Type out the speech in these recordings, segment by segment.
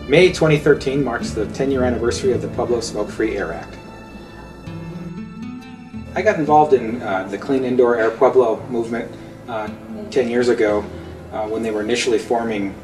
May 2013 marks the 10-year anniversary of the Pueblo Smoke-Free Air Act. I got involved in the Clean Indoor Air Pueblo movement 10 years ago when they were initially forming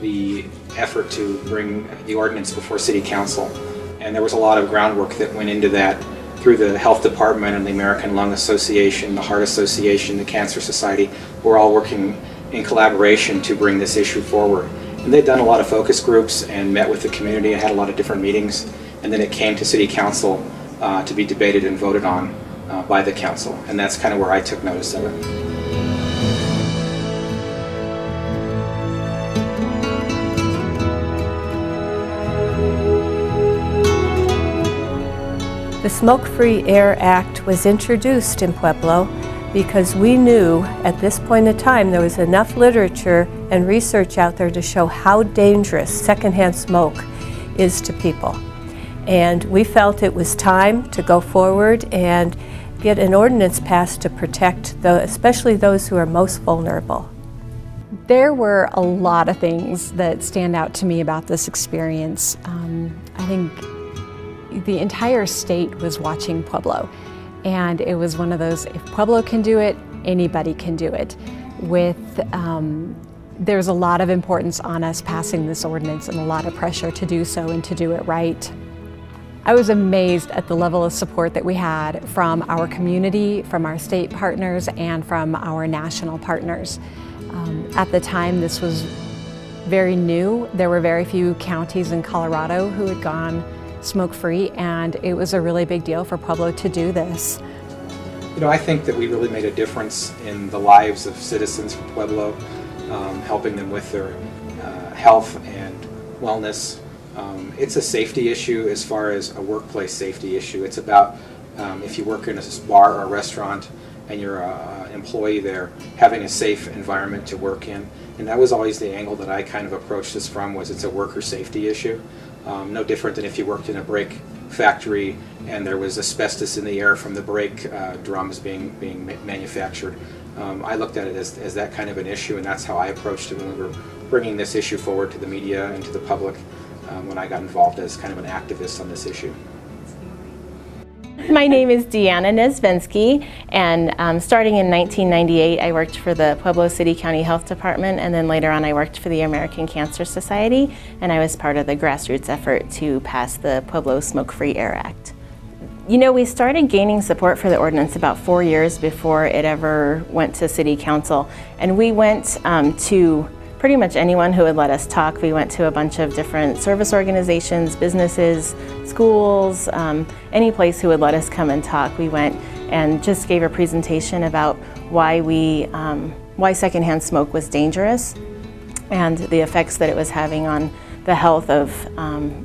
the effort to bring the ordinance before City Council. And there was a lot of groundwork that went into that through the Health Department and the American Lung Association, the Heart Association, the Cancer Society. We're all working in collaboration to bring this issue forward. And they'd done a lot of focus groups and met with the community and had a lot of different meetings. And then it came to City Council to be debated and voted on by the council. And that's kind of where I took notice of it. The Smoke-Free Air Act was introduced in Pueblo because we knew at this point in time there was enough literature and research out there to show how dangerous secondhand smoke is to people. And we felt it was time to go forward and get an ordinance passed to protect especially those who are most vulnerable. There were a lot of things that stand out to me about this experience. I think the entire state was watching Pueblo, and it was one of those, if Pueblo can do it, anybody can do it. There's a lot of importance on us passing this ordinance and a lot of pressure to do so and to do it right. I was amazed at the level of support that we had from our community, from our state partners, and from our national partners. At the time, this was very new. There were very few counties in Colorado who had gone smoke-free, and it was a really big deal for Pueblo to do this. You know, I think that we really made a difference in the lives of citizens from Pueblo, helping them with their health and wellness. It's a safety issue as far as a workplace safety issue. It's about if you work in a bar or a restaurant and you're an employee there, having a safe environment to work in. And that was always the angle that I kind of approached this from, was it's a worker safety issue. No different than if you worked in a brake factory and there was asbestos in the air from the brake drums being manufactured. I looked at it as that kind of an issue, and that's how I approached it when we were bringing this issue forward to the media and to the public when I got involved as kind of an activist on this issue. My name is Deanna Nesvensky, and starting in 1998 I worked for the Pueblo City County Health Department, and then later on I worked for the American Cancer Society, and I was part of the grassroots effort to pass the Pueblo Smoke-Free Air Act. You know, we started gaining support for the ordinance about 4 years before it ever went to City Council, and we went to pretty much anyone who would let us talk. We went to a bunch of different service organizations, businesses, schools, any place who would let us come and talk. We went and just gave a presentation about why secondhand smoke was dangerous and the effects that it was having on the health of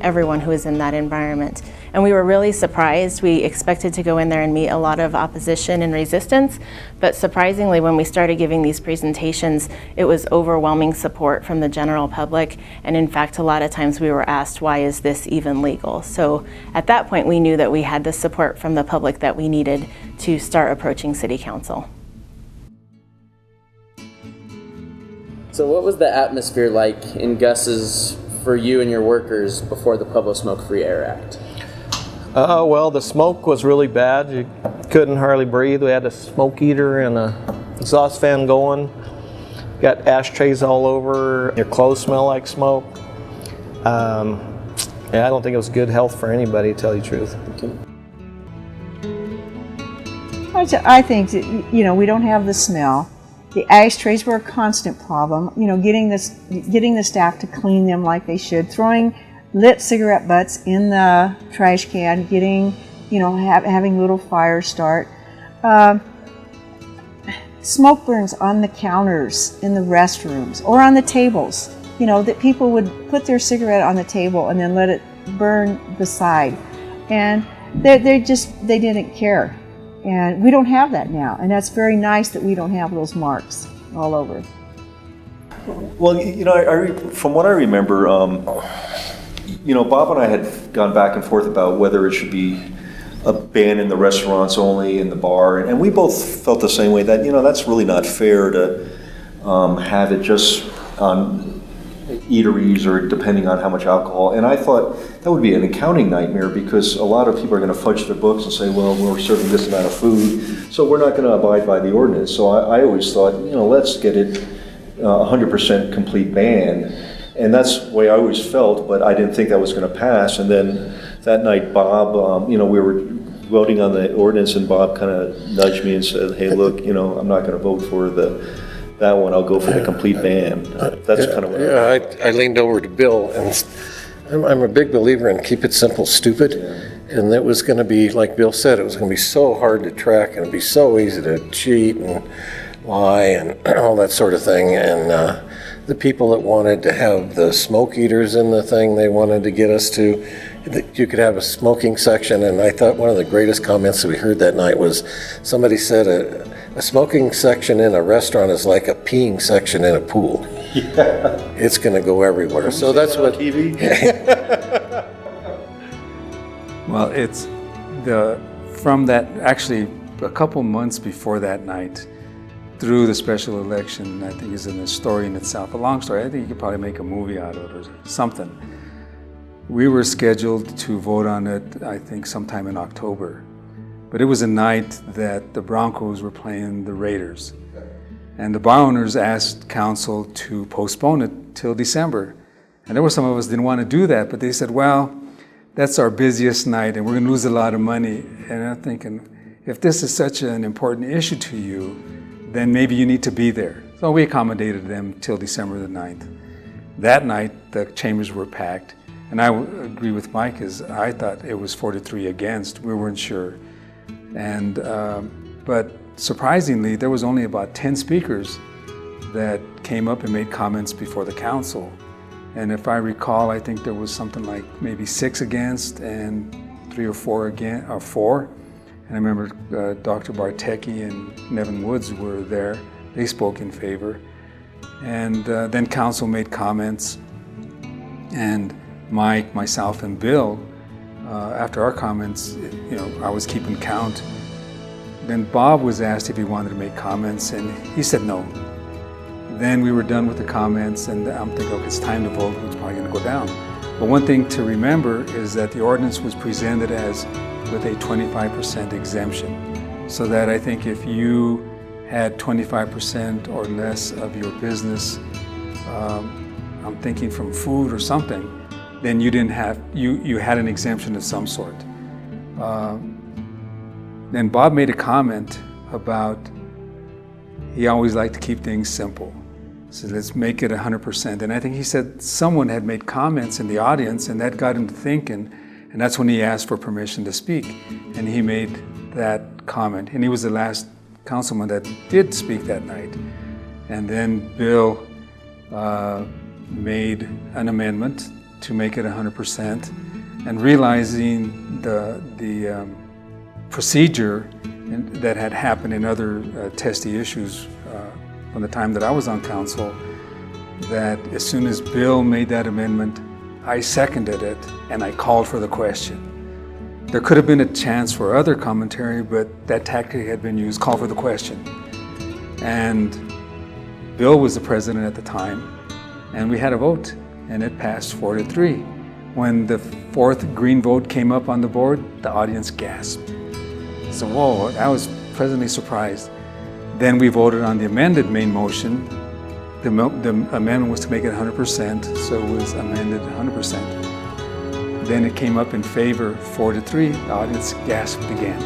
everyone who was in that environment. And we were really surprised. We expected to go in there and meet a lot of opposition and resistance, but surprisingly, when we started giving these presentations, it was overwhelming support from the general public. And in fact, a lot of times we were asked, why is this even legal? So at that point, we knew that we had the support from the public that we needed to start approaching City Council. So what was the atmosphere like in Gus's for you and your workers before the Pueblo Smoke-Free Air Act? Well, the smoke was really bad. You couldn't hardly breathe. We had a smoke eater and an exhaust fan going. Got ashtrays all over. Your clothes smell like smoke. Yeah, I don't think it was good health for anybody, to tell you the truth. Okay. I think that, you know, we don't have the smell. The ashtrays were a constant problem. You know, getting the staff to clean them like they should, throwing lit cigarette butts in the trash can, getting, you know, having little fires start. Smoke burns on the counters in the restrooms or on the tables. You know, that people would put their cigarette on the table and then let it burn beside. And they didn't care. And we don't have that now. And that's very nice that we don't have those marks all over. Well, you know, from what I remember, you know, Bob and I had gone back and forth about whether it should be a ban in the restaurants only, in the bar, and we both felt the same way, that, that's really not fair to have it just on eateries or depending on how much alcohol. And I thought that would be an accounting nightmare, because a lot of people are going to fudge their books and say, well, we're serving this amount of food, so we're not going to abide by the ordinance. So I always thought, let's get it 100% complete ban. And that's the way I always felt, but I didn't think that was going to pass. And then that night, Bob, we were voting on the ordinance, and Bob kind of nudged me and said, hey, look, I'm not going to vote for that one. I'll go for the complete ban. That's kind of what I leaned over to Bill, and I'm a big believer in keep it simple, stupid. Yeah. And it was going to be, like Bill said, it was going to be so hard to track, and it'd be so easy to cheat and lie and all that sort of thing. And the people that wanted to have the smoke eaters in the thing, they wanted to get us to, you could have a smoking section. And I thought one of the greatest comments that we heard that night was somebody said a smoking section in a restaurant is like a peeing section in a pool. Yeah. It's going to go everywhere. So that's what TV. Well, it's from that, actually a couple months before that night, through the special election, I think is a story in itself, a long story. I think you could probably make a movie out of it or something. We were scheduled to vote on it, I think, sometime in October. But it was a night that the Broncos were playing the Raiders. And the bar owners asked council to postpone it till December. And there were some of us didn't want to do that, but they said, well, that's our busiest night and we're going to lose a lot of money. And I'm thinking, if this is such an important issue to you, then maybe you need to be there. So we accommodated them till December the 9th. That night, the chambers were packed. And I agree with Mike, is I thought it was 4-3 against. We weren't sure. And but surprisingly, there was only about 10 speakers that came up and made comments before the council. And if I recall, I think there was something like maybe 6 against and 3 or 4 against, or 4. And I remember Dr. Bartecki and Nevin Woods were there. They spoke in favor. And then council made comments. And Mike, myself, and Bill, after our comments, I was keeping count. Then Bob was asked if he wanted to make comments, and he said no. Then we were done with the comments, and I'm thinking, okay, it's time to vote. It's probably going to go down. But one thing to remember is that the ordinance was presented as with a 25% exemption. So that I think if you had 25% or less of your business, I'm thinking from food or something, then you didn't have, you had an exemption of some sort. Then Bob made a comment about he always liked to keep things simple. So let's make it 100%. And I think he said someone had made comments in the audience, and that got him to thinking, and that's when he asked for permission to speak. And he made that comment. And he was the last councilman that did speak that night. And then Bill made an amendment to make it 100%, and realizing the procedure that had happened in other testy issues from the time that I was on council, that as soon as Bill made that amendment, I seconded it and I called for the question. There could have been a chance for other commentary, but that tactic had been used, call for the question. And Bill was the president at the time, and we had a vote, and it passed 4-3. When the 4th green vote came up on the board, the audience gasped. So, whoa, I was pleasantly surprised. Then we voted on the amended main motion. The amendment was to make it 100%, so it was amended 100%. Then it came up in favor 4-3, the audience gasped again.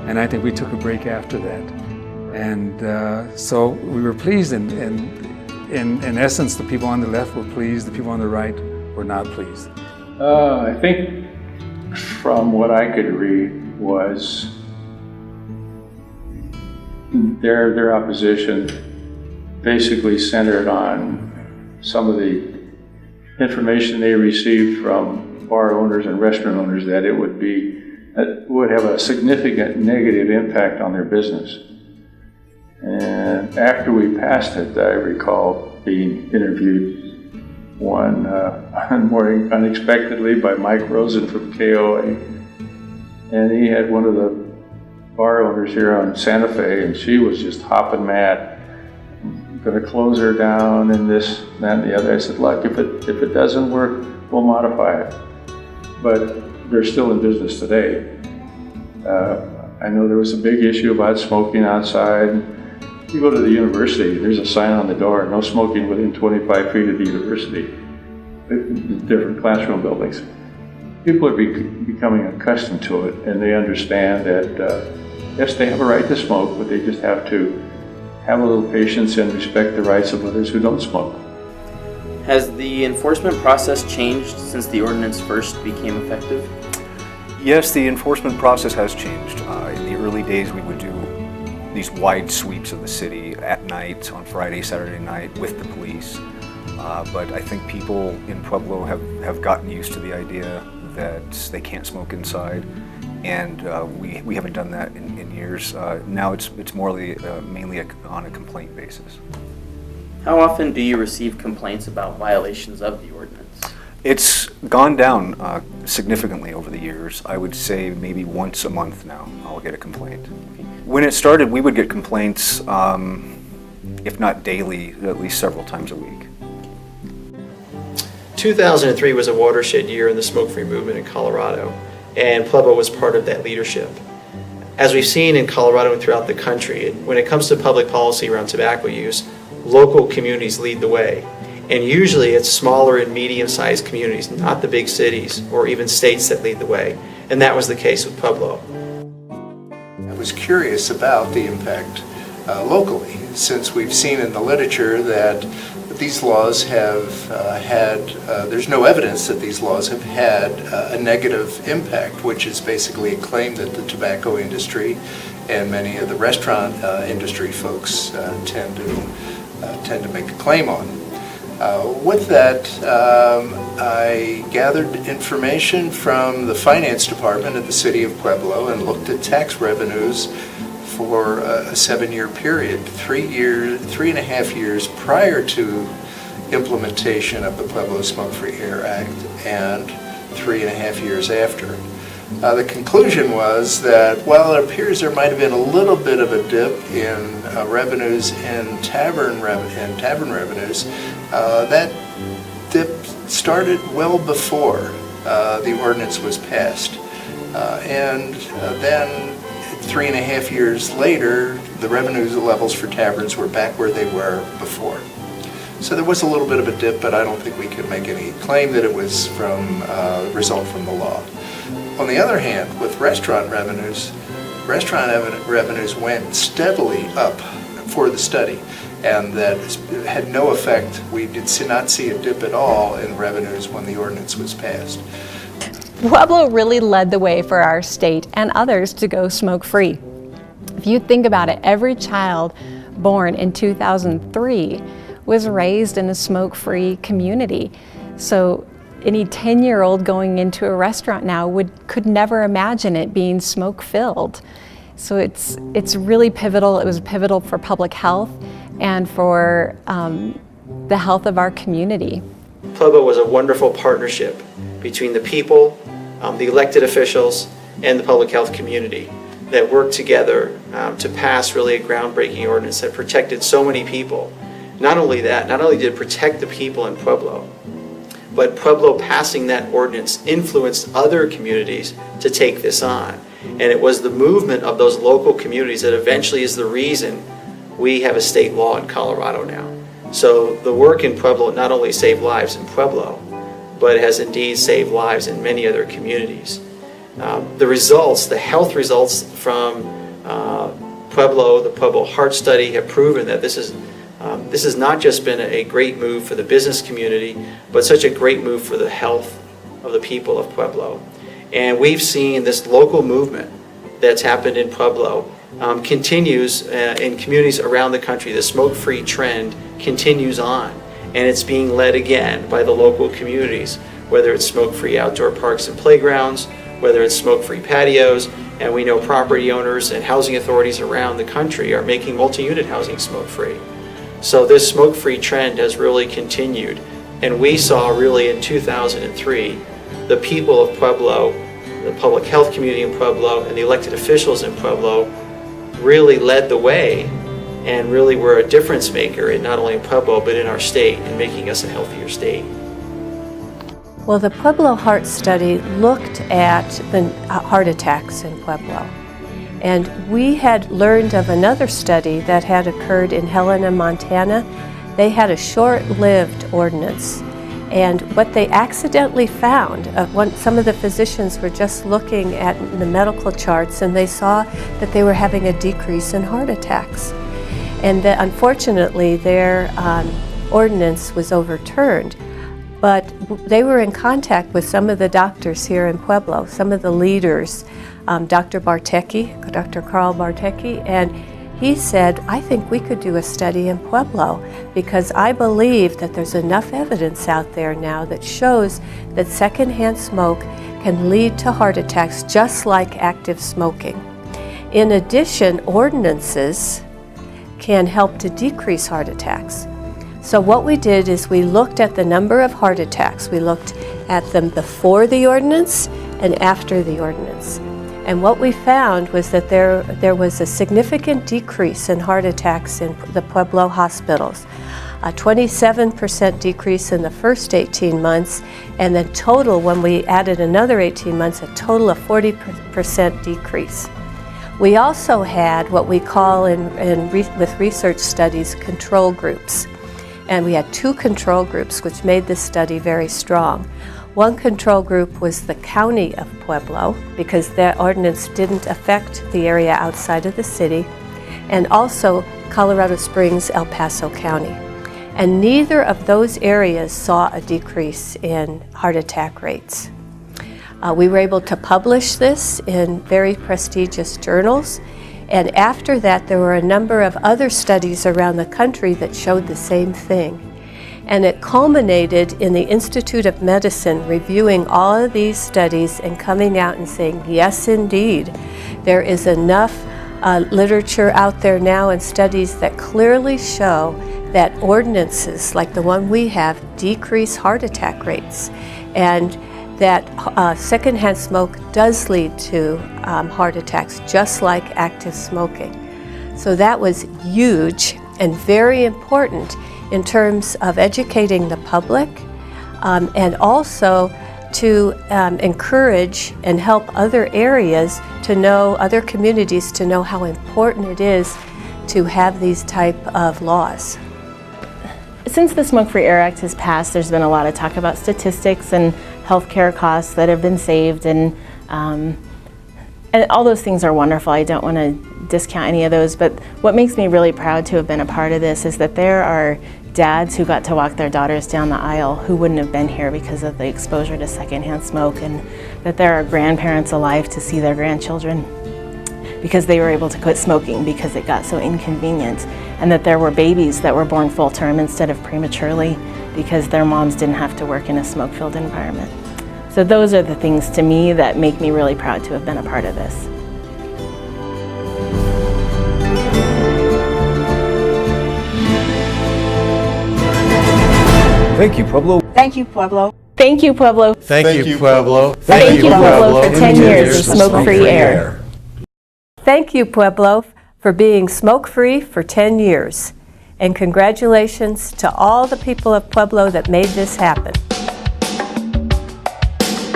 And I think we took a break after that. And so we were pleased, and in essence, the people on the left were pleased, the people on the right were not pleased. I think from what I could read was their opposition basically centered on some of the information they received from bar owners and restaurant owners, that it would have a significant negative impact on their business. And after we passed it, I recall being interviewed more unexpectedly by Mike Rosen from KOA. And he had one of the bar owners here on Santa Fe, and she was just hopping mad. Going to close her down and this, that, and the other. I said, look, if it doesn't work, we'll modify it. But they're still in business today. I know there was a big issue about smoking outside. You go to the university, there's a sign on the door, no smoking within 25 feet of the university, different classroom buildings. People are becoming accustomed to it, and they understand that, yes, they have a right to smoke, but they just have to have a little patience and respect the rights of others who don't smoke. Has the enforcement process changed since the ordinance first became effective? Yes, the enforcement process has changed. In the early days, we would do these wide sweeps of the city at night, on Friday, Saturday night, with the police. But I think people in Pueblo have gotten used to the idea that they can't smoke inside, and we haven't done that in years. Now it's mainly on a complaint basis. How often do you receive complaints about violations of the ordinance? It's gone down significantly over the years. I would say maybe once a month now I'll get a complaint. When it started, we would get complaints, if not daily, at least several times a week. 2003 was a watershed year in the smoke-free movement in Colorado, and Pueblo was part of that leadership. As we've seen in Colorado and throughout the country, when it comes to public policy around tobacco use, local communities lead the way. And usually it's smaller and medium-sized communities, not the big cities or even states that lead the way. And that was the case with Pueblo. I was curious about the impact locally, since we've seen in the literature that these laws have there's no evidence that these laws have had a negative impact, which is basically a claim that the tobacco industry and many of the restaurant industry folks tend to make a claim on. With that, I gathered information from the finance department of the city of Pueblo and looked at tax revenues for a 7-year period, 3.5 years prior to implementation of the Pueblo Smoke-Free Air Act and 3.5 years after. The conclusion was that while it appears there might have been a little bit of a dip in revenues in tavern revenues, that dip started well before the ordinance was passed. And then 3.5 years later, the revenue levels for taverns were back where they were before. So there was a little bit of a dip, but I don't think we could make any claim that it was from result from the law. On the other hand, with restaurant revenues went steadily up for the study, and that had no effect. We did not see a dip at all in revenues when the ordinance was passed. Pueblo really led the way for our state and others to go smoke-free. If you think about it, every child born in 2003 was raised in a smoke-free community. So any 10-year-old going into a restaurant now could never imagine it being smoke-filled. So it's really pivotal. It was pivotal for public health and for the health of our community. Pueblo was a wonderful partnership between the people, the elected officials, and the public health community that worked together to pass really a groundbreaking ordinance that protected so many people. Not only that, not only did it protect the people in Pueblo, but Pueblo passing that ordinance influenced other communities to take this on. And it was the movement of those local communities that eventually is the reason we have a state law in Colorado now. So the work in Pueblo not only saved lives in Pueblo, but it has indeed saved lives in many other communities. The results, the health results from Pueblo, the Pueblo Heart Study, have proven that this has not just been a great move for the business community, but such a great move for the health of the people of Pueblo. And we've seen this local movement that's happened in Pueblo continues in communities around the country. The smoke-free trend continues on, and it's being led again by the local communities, whether it's smoke-free outdoor parks and playgrounds, whether it's smoke-free patios, and we know property owners and housing authorities around the country are making multi-unit housing smoke-free. So this smoke-free trend has really continued, and we saw really in 2003 the people of Pueblo the public health community in Pueblo and the elected officials in Pueblo really led the way and really were a difference maker in not only in Pueblo but in our state in making us a healthier state. Well, the Pueblo Heart Study looked at the heart attacks in Pueblo. And we had learned of another study that had occurred in Helena, Montana. They had a short-lived ordinance. And what they accidentally found, some of the physicians were just looking at the medical charts and they saw that they were having a decrease in heart attacks. And that unfortunately their ordinance was overturned. But they were in contact with some of the doctors here in Pueblo, some of the leaders, Dr. Carl Bartecki, and he said, I think we could do a study in Pueblo because I believe that there's enough evidence out there now that shows that secondhand smoke can lead to heart attacks just like active smoking. In addition, ordinances can help to decrease heart attacks. So what we did is we looked at the number of heart attacks. We looked at them before the ordinance and after the ordinance. And what we found was that there was a significant decrease in heart attacks in the Pueblo hospitals. A 27% decrease in the first 18 months, and then total, when we added another 18 months, a total of 40% decrease. We also had what we call with research studies, control groups. And we had 2 control groups which made this study very strong. One control group was the county of Pueblo because their ordinance didn't affect the area outside of the city, and also Colorado Springs, El Paso County. And neither of those areas saw a decrease in heart attack rates. We were able to publish this in very prestigious journals. And after that, there were a number of other studies around the country that showed the same thing. And it culminated in the Institute of Medicine reviewing all of these studies and coming out and saying, yes, indeed, there is enough literature out there now and studies that clearly show that ordinances like the one we have decrease heart attack rates, and that secondhand smoke does lead to heart attacks, just like active smoking. So that was huge and very important in terms of educating the public and also to encourage and help other areas to know, other communities to know how important it is to have these type of laws. Since the Smoke-Free Air Act has passed, there's been a lot of talk about statistics and healthcare costs that have been saved, and all those things are wonderful. I don't want to discount any of those, but what makes me really proud to have been a part of this is that there are dads who got to walk their daughters down the aisle who wouldn't have been here because of the exposure to secondhand smoke, and that there are grandparents alive to see their grandchildren because they were able to quit smoking because it got so inconvenient, and that there were babies that were born full term instead of prematurely because their moms didn't have to work in a smoke-filled environment. So those are the things to me that make me really proud to have been a part of this. Thank you, Pueblo. Thank you, Pueblo. Thank you, Pueblo. Thank you, Pueblo. Thank you, Pueblo, for 10 years of smoke-free air. Thank you, Pueblo, for being smoke-free for 10 years. And congratulations to all the people of Pueblo that made this happen.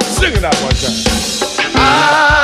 Sing it out one time.